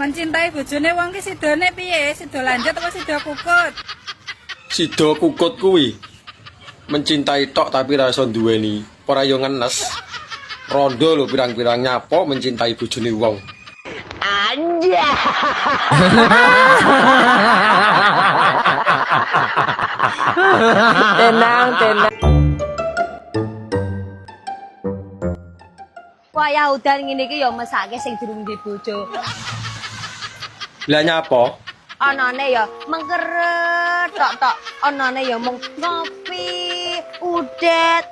mencintai bojone wong ki sidone piye? Sida lanjut apa sida kukut? Sida kukut kuwi mencintai tok tapi ra iso duweni, ora yo ngenes. Rondo lho pirang-pirang nyapo mencintai bojone wong. Anja. Tenang, tenang. Wayah udan ngene iki ya mesake sing durung di bojo. Lah nyapo? Anane ya mengkeret tok-tok. Anane ya mung ngopi, udet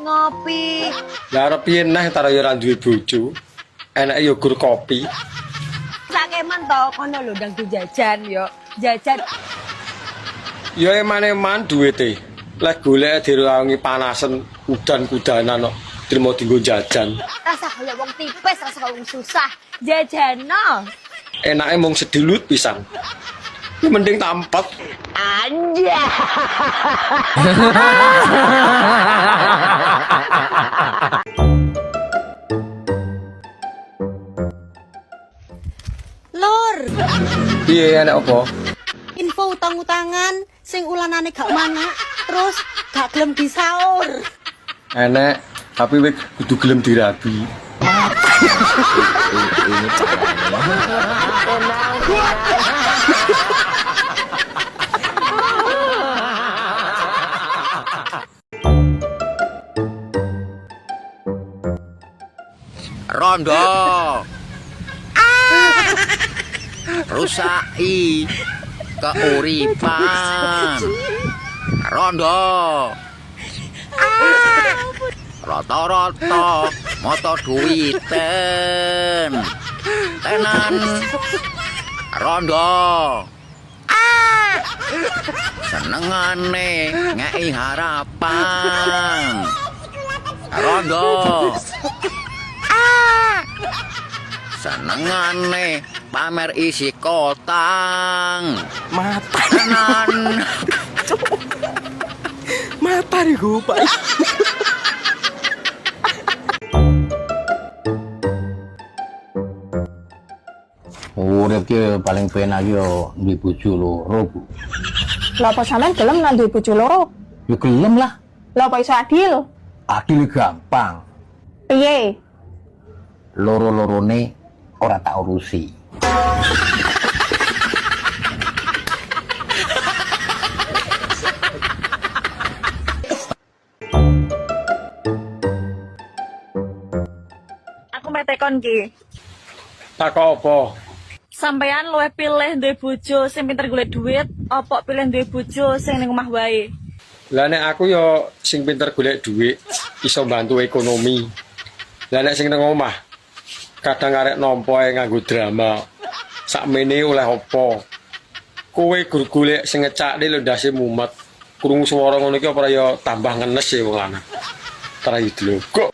ngopi. Lah arep piye neh tara yo ora duwe bojo. Enake yo gur kopi. Sakeman to kono lho ndang jajan yo. Jajan. Ya eman-eman duwite. Lek golek direwangi panasen udan-kudanan kok trimo dienggo jajan. Rasa kaya wong tipes, rasa kaya wong susah. Jajano. Enake mung sedilut pisan. Ki mending tampet. Anja. Lur, Piye enek apa? info utang-utangan sing ulanane gak mana, terus gak gelem disaur. Enek, tapi wis kudu gelem dirabi. Rondo. Rusaki keuripan. Rondo. Rata-rata moto duwiten. Tenan. Rondo. Senengane ngei harapan. Rondo. Senengane pamer isi kotang. Mata. Tenan. Mata nih gue, Pak. Urip ki paling penak yo duwe bojo loro, Bu. Lah apa sampean gelem nang duwe bojo loro? Ya gelem lah. Lah apa iso adil? Adil gampang. Piye? Loro-lorone ora tak urusi. Aku metekon ki. Tak apa? Sampean luwih pilih duwe bojo sing pinter golek duit apa pilih duwe bojo sing ning omah wae? Lah nek aku yo sing pinter golek dhuwit, iso bantu ekonomi. Lah nek sing nang omah kadang arek nampa ae nganggo drama. Sakmene oleh apa? Kowe gur golek sing ngecakne lho ndase mumet. Krungu swara ngono iki apa ya tambah ngenes ya wong lanang. Tara iki lho. Kok